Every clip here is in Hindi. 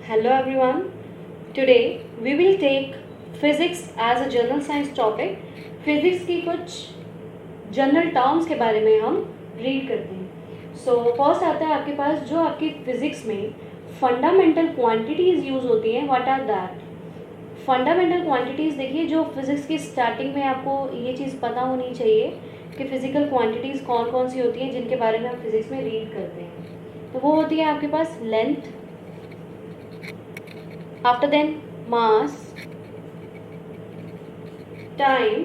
Hello everyone. Today we will take physics as a general science topic. Physics की कुछ जनरल टर्म्स के बारे में हम रीड करते हैं. फर्स्ट आता है आपके पास जो आपकी फिजिक्स में फंडामेंटल क्वांटिटीज़ यूज़ होती हैं. What are that? Fundamental quantities देखिए, जो फिजिक्स की स्टार्टिंग में आपको ये चीज़ पता होनी चाहिए कि फिजिकल क्वांटिटीज़ कौन कौन सी होती हैं जिनके बारे में आप फिजिक्स में रीड करते हैं. तो वो होती है आपके पास length, after then mass, time,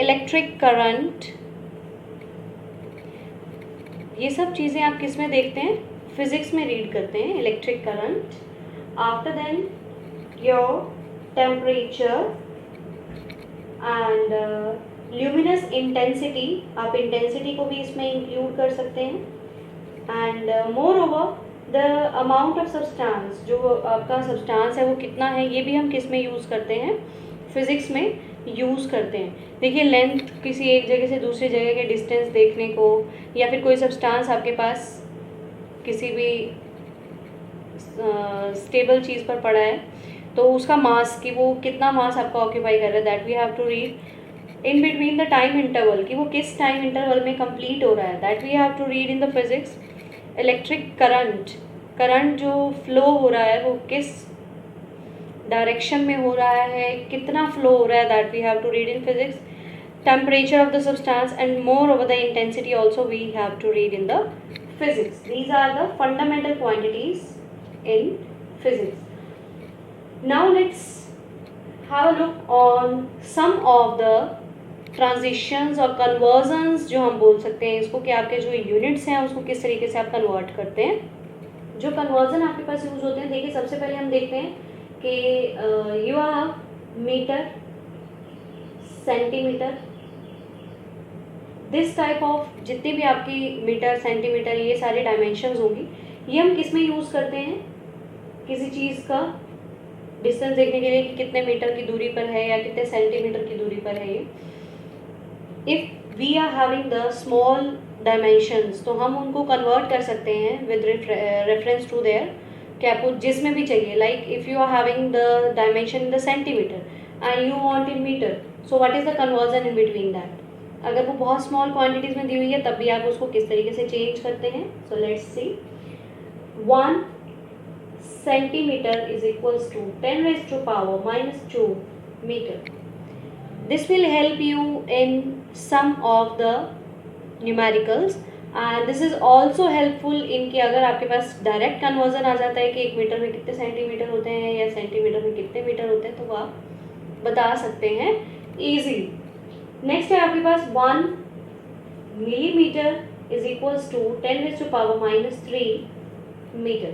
electric current. ये सब चीज़ें आप किस में देखते हैं? फिजिक्स में रीड करते हैं. Electric current, after then your temperature and luminous intensity. आप इंटेंसिटी को भी इसमें इंक्लूड कर सकते हैं. And moreover the amount of substance, जो आपका सब्सटेंस है वो कितना है, ये भी हम किस में यूज़ करते हैं? फिज़िक्स में यूज़ करते हैं. देखिए, लेंथ किसी एक जगह से दूसरी जगह के डिस्टेंस देखने को, या फिर कोई सब्सटेंस आपके पास किसी भी स्टेबल चीज़ पर पड़ा है तो उसका मास, कि वो कितना मास आपका ऑक्यूपाई कर रहा है, that we have to read in between the time interval, कि वो किस टाइम इंटरवल में कंप्लीट हो रहा है, that we have to read in the physics. Electric current, current जो फ्लो हो रहा है वो किस डायरेक्शन में हो रहा है, कितना फ्लो हो रहा है, that we have to read in physics. Temperature of the substance and moreover the intensity also we have to read in the physics. These are the fundamental quantities in physics. Now let's have a look on some of the transitions और कन्वर्जन्स, जो हम बोल सकते हैं इसको, कि आपके जो यूनिट्स हैं उसको किस तरीके से आप कन्वर्ट करते हैं. जो कन्वर्जन आपके पास यूज होते हैं, देखिए सबसे पहले हम देखते हैं कि you have metre, centimetre, this type of जितनी भी आपकी मीटर, सेंटीमीटर, ये सारी डायमेंशंस होंगी, ये हम किस में यूज़ करते हैं? किसी चीज़ का डिस्टेंस देखने के लिए कि कितने मीटर की दूरी पर है या कितने सेंटीमीटर की दूरी पर है ये. If we are having the small dimensions, तो हम उनको कन्वर्ट कर सकते हैं विद रेफरेंस टू देयर, कि आपको जिसमें भी चाहिए. Like if you are having the dimension in the centimetre and you want in metre, so what is the conversion in between that? अगर वो बहुत स्मॉल क्वांटिटीज़ में दी हुई है तब भी आप उसको किस तरीके से चेंज करते हैं. So let's see. 1 centimeter is equals to 10 raised to power minus 2 meter. This will help you in some of the numericals and this is also helpful in कि अगर आपके पास डायरेक्ट कन्वर्जन आ जाता है कि 1 मीटर में कितने सेंटीमीटर होते हैं या सेंटीमीटर में कितने मीटर होते हैं, तो वो आप बता सकते हैं ईजीली. नेक्स्ट है आपके पास 1 millimetre is equals to 10 raised to power minus 3 meter.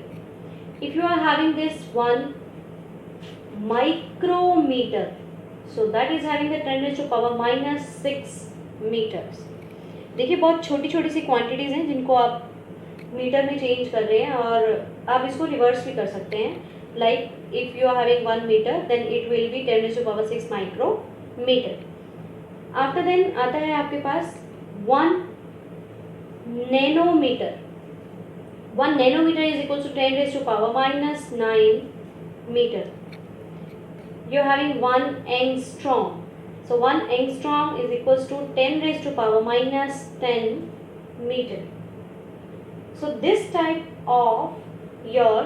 If you are having this 1 micrometer, so that is having the 10 raised to power minus 6 meters. देखिए, बहुत छोटी छोटी सी क्वांटिटीज़ हैं जिनको आप मीटर में चेंज कर रहे हैं, और आप इसको रिवर्स भी कर सकते हैं. Like if you are having 1 metre then it will be 10 raised to power 6 micrometre. After then आता है आपके पास 1 nanometre. 1 nanometer is equals to 10 raised to power minus 9 meter. You're having 1 angstrom. So 1 angstrom is equals to 10 raised to power minus 10 meter. So this type of your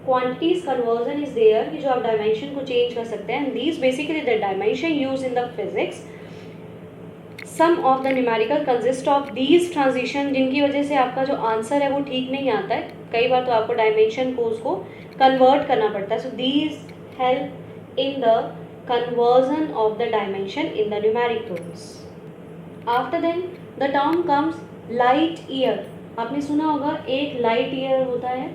quantities conversion is there, कि जो आप dimension को change कर सकते हैं. And these basically the dimension used in the physics. Some of the numerical consist of these transition, जिनकी वजह से आपका जो आंसर है वो ठीक नहीं आता है. कई बार तो आपको डायमेंशन को उसको कन्वर्ट करना पड़ता है. So these help in the conversion of the dimension in the numericals. After then the term comes light year. आपने सुना होगा एक लाइट ईयर होता है.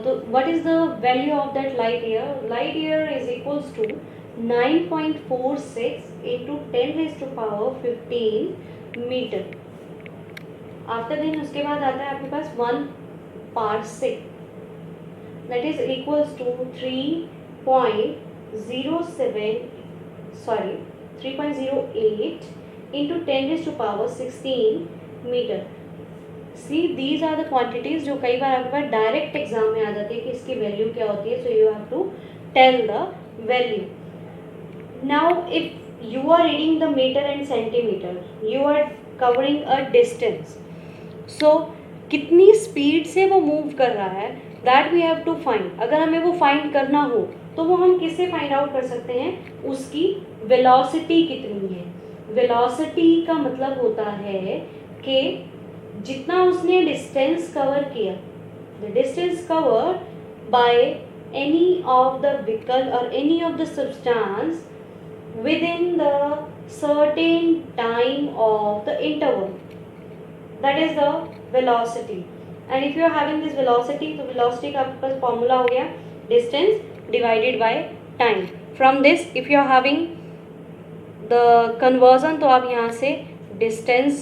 तो what is the value of that light year? Light year is equals to 9.46 into 10 raised to power 15 metre. After then उसके बाद आता है आपके पास 1 parsec, that is equals to 3.08 into 10 raised to power 16 metre. See these are the quantities जो कई बार आपके पास डायरेक्ट एग्जाम में आ जाती है कि इसकी वैल्यू क्या होती है, so you have to tell the value. Now if you are reading the meter and centimeter, you are covering a distance, so कितनी स्पीड से वो मूव कर रहा है that we have to find. अगर हमें वो फाइंड करना हो तो वो हम किससे फाइंड आउट कर सकते हैं, उसकी वेलोसिटी कितनी है. वेलोसिटी का मतलब होता है कि जितना उसने डिस्टेंस कवर किया, the distance cover by any of the vehicle और any of the substance within the certain time of the interval, that is the velocity. And if you are having this velocity, तो velocity का आपके पास फॉर्मूला हो गया distance divided by time. From this if you are having the conversion, तो आप यहाँ से distance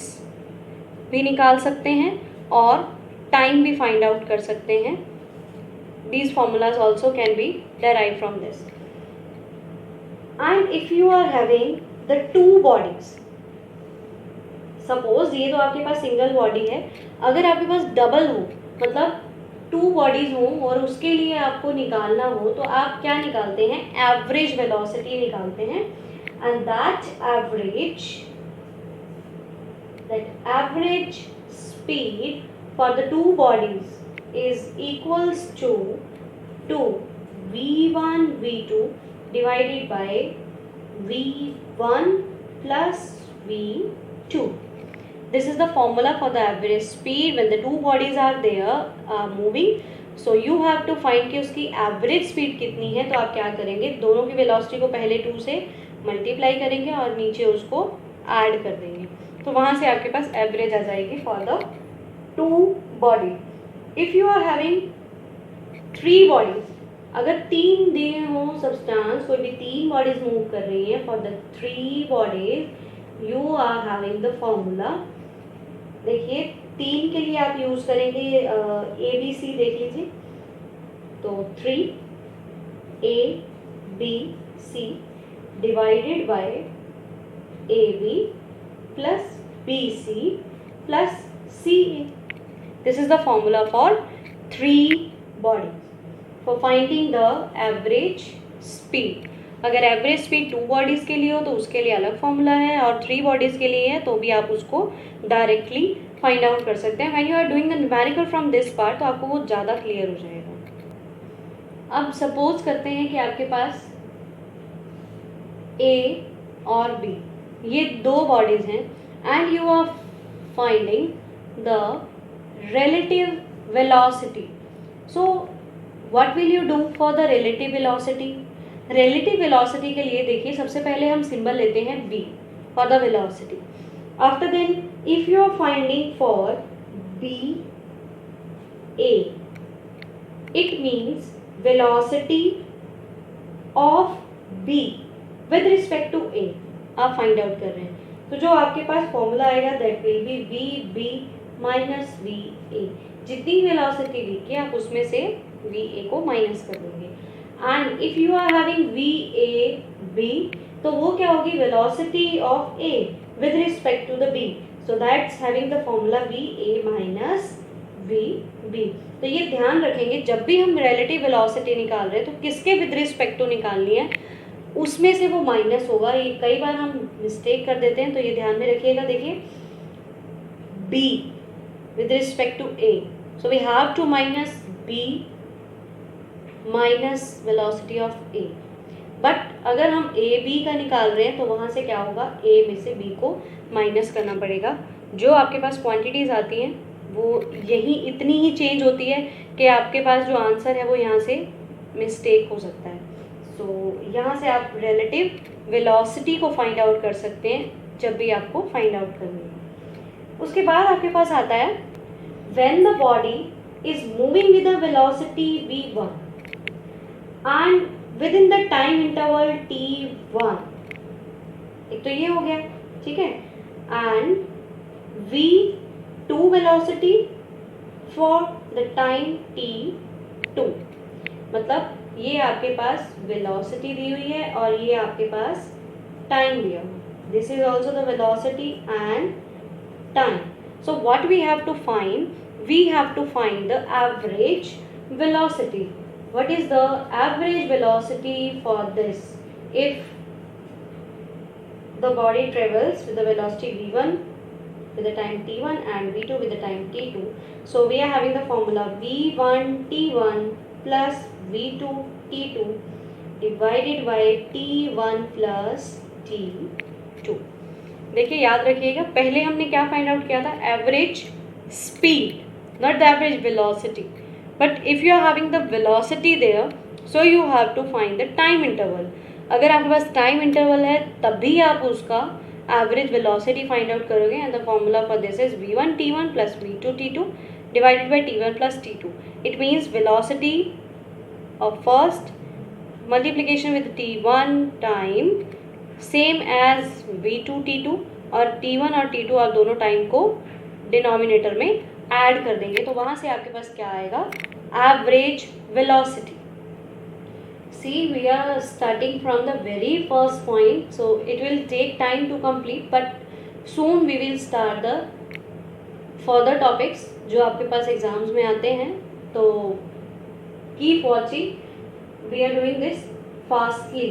भी निकाल सकते हैं और time भी find out कर सकते हैं. These formulas also can be derived from this. And if you are having the two bodies, suppose ये तो आपके पास सिंगल बॉडी है, अगर आपके पास डबल हो मतलब टू बॉडीज हो और उसके लिए आपको निकालना हो तो आप क्या निकालते हैं, एवरेज वेलोसिटी निकालते हैं. And that average speed for the two bodies is equals to v1 v2 divided by v1 plus v2. This is the formula for the average speed when the two bodies are there moving. So you have to find कि उसकी average speed कितनी है. तो आप क्या करेंगे, दोनों की velocity को पहले 2 से multiply करेंगे और नीचे उसको add कर देंगे, तो वहाँ से आपके पास average आ जाएगी for the two body. If you are having 3 bodies, अगर 3 दिए हों सब्सटेंस, कोई भी 3 बॉडीज मूव कर रही हैं, for the 3 bodies you are having the formula. देखिए 3 के लिए आप यूज करेंगे ABC, देख लीजिए. तो 3ABC divided by AB plus BC plus CA. This is the formula for 3 bodies for finding the average speed. अगर एवरेज स्पीड 2 बॉडीज़ के लिए हो तो उसके लिए अलग फॉर्मूला है, और 3 बॉडीज़ के लिए है तो भी आप उसको डायरेक्टली फाइंड आउट कर सकते हैं. When you are doing the numerical from this part तो आपको वो ज़्यादा क्लियर हो जाएगा. अब सपोज करते हैं कि आपके पास A और B ये 2 बॉडीज़ हैं and you are finding the relative velocity. So what will you do for the relative velocity? relative velocity के लिए देखिए सबसे पहले हम सिंबल लेते हैं v for the velocity. after then if you are finding for b a, it means velocity of b with respect to a आप फाइंड आउट कर रहे हैं. तो जो आपके पास फॉर्मूला आएगा that will be V B minus V A. जितनी वेलोसिटी वी की आप उसमें से वी ए को माइनस कर देंगे. And if you are having V A B तो वो क्या होगी, velocity of A with respect to the B. So that's having the formula V A minus V B. तो ये ध्यान रखेंगे जब भी हम रिलेटिव वेलोसिटी निकाल रहे हैं तो किसके विद रिस्पेक्ट टू निकालनी है, उसमें से वो माइनस होगा. ये कई बार हम मिस्टेक कर देते हैं तो ये ध्यान में रखिएगा. देखिए b with respect to a, so we have to minus b minus velocity of a. But अगर हम a b का निकाल रहे हैं तो वहाँ से क्या होगा, a में से b को माइनस करना पड़ेगा. जो आपके पास क्वांटिटीज़ आती हैं वो यही इतनी ही चेंज होती है कि आपके पास जो आंसर है वो यहाँ से मिस्टेक हो सकता है. सो यहाँ से आप रिलेटिव वेलोसिटी को फाइंड आउट कर सकते हैं जब भी आपको फाइंड आउट करनी है. उसके बाद आपके पास आता है when the body is moving with a velocity v1 and within the time interval t1. एक तो ये हो गया, ठीक है. and v2 velocity for the time t2. मतलब ये आपके पास वेलोसिटी दी हुई है और ये आपके पास टाइम दिया हुआ. This is also the velocity and time. So what we have to find? We have to find the average velocity. what is the average velocity for this if the body travels with the velocity v1 with the time t1 and v2 with the time t2. So we are having the formula v1 t1 plus v2 t2 divided by t1 plus t2. देखिए याद रखिएगा, पहले हमने क्या फाइंड आउट किया था, average speed, not the average velocity. But if you are having the velocity there, so you have to find the time interval. अगर आपके पास टाइम इंटरवल है तभी आप उसका एवरेज वेलोसिटी फाइंड आउट करोगे. And the formula for this is v1 t1 plus v2 t2 divided by t1 plus t2. It means velocity of first multiplication with t1 time same as v2 t2 और t1 और t2 आप दोनों टाइम को डिनोमिनेटर में ऐड कर देंगे तो वहाँ से आपके पास क्या आएगा, average velocity. See we are starting from the very first point, so it will take time to complete but soon we will start the further topics जो आपके पास एग्जाम्स में आते हैं. तो keep watching, we are doing this fastly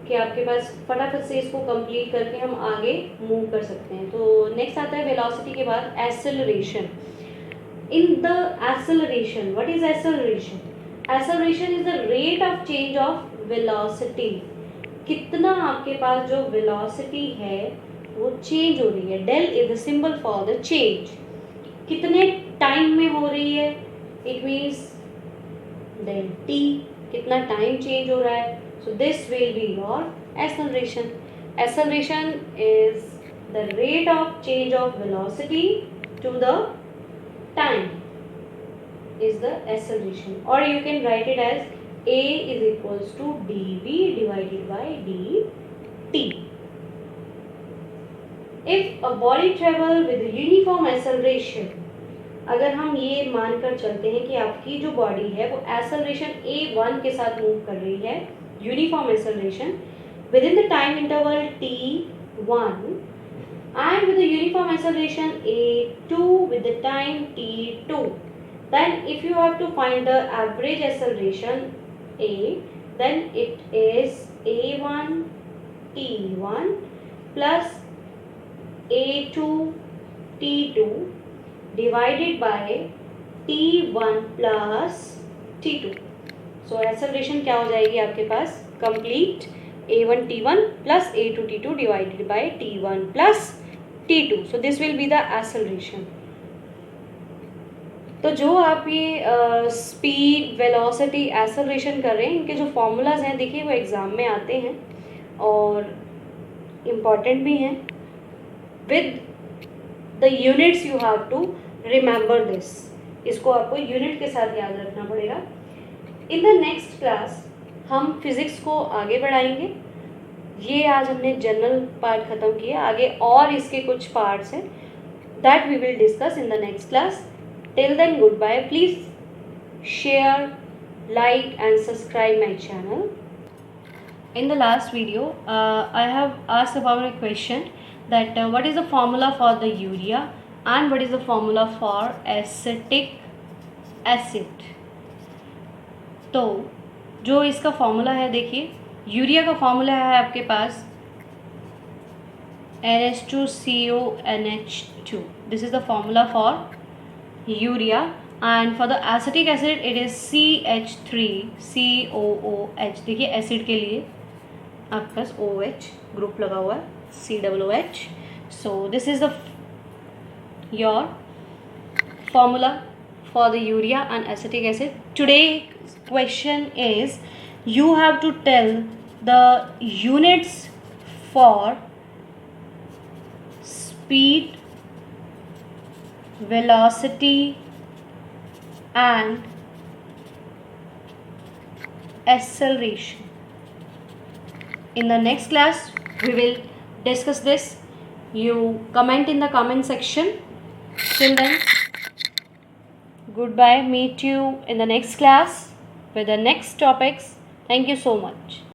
कि आपके पास फटाफट से इसको कंप्लीट करके हम आगे मूव कर सकते हैं. तो नेक्स्ट आता है वेलोसिटी के बाद acceleration. In the acceleration, what is acceleration? Acceleration is the rate of change of velocity. कितना आपके पास जो वेलोसिटी है वो चेंज हो रही है. Del is the symbol for the change. कितने टाइम में हो रही है, इट मीन्स डेल टी, कितना टाइम चेंज हो रहा है. So this will be your acceleration. Acceleration is the rate of change of velocity to the time is the acceleration, or you can write it as a is equals to dv divided by dt. If a body travel with uniform acceleration, अगर हम ये मानकर चलते हैं कि आपकी जो बॉडी है वो एक्सेलरेशन a1 के साथ मूव कर रही है, uniform acceleration within the time interval t1 and with the uniform acceleration a2 with the time t2, then if you have to find the average acceleration a, then it is a1 t1 plus a2 t2 divided by t1 plus t2. So acceleration क्या हो जाएगी आपके पास, complete a1 t1 plus a2 t2 divided by t1 plus t2. So this will be the acceleration. तो जो आप ये स्पीड, वेलोसिटी, एक्सेलरेशन कर रहे हैं, इनके जो फॉर्मूलाज हैं देखिए वो एग्ज़ाम में आते हैं और इम्पॉर्टेंट भी हैं. With the units you have to remember this. इसको आपको यूनिट के साथ याद रखना पड़ेगा. इन द नेक्स्ट क्लास हम फिज़िक्स को आगे बढ़ाएंगे. ये आज हमने जनरल पार्ट ख़त्म किया, आगे और इसके कुछ पार्ट्स हैं that we will discuss in the next class. Till then goodbye. Please share, like and subscribe my channel. In the last video I have asked about a question that what is the formula for the urea and what is the formula for acetic acid. तो जो इसका फॉर्मूला है देखिए, यूरिया का फॉर्मूला है आपके पास NH2CONH2. This is the formula for urea. And for the acetic acid it is CH3COOH. देखिए एसिड के लिए आपके पास OH ग्रुप लगा हुआ है, COOH. So this is the your formula for the urea and acetic acid. Today's question is you have to tell the units for speed, velocity and acceleration. In the next class we will discuss this. You comment in the comment section. Till then, goodbye. Meet you in the next class with the next topics. Thank you so much.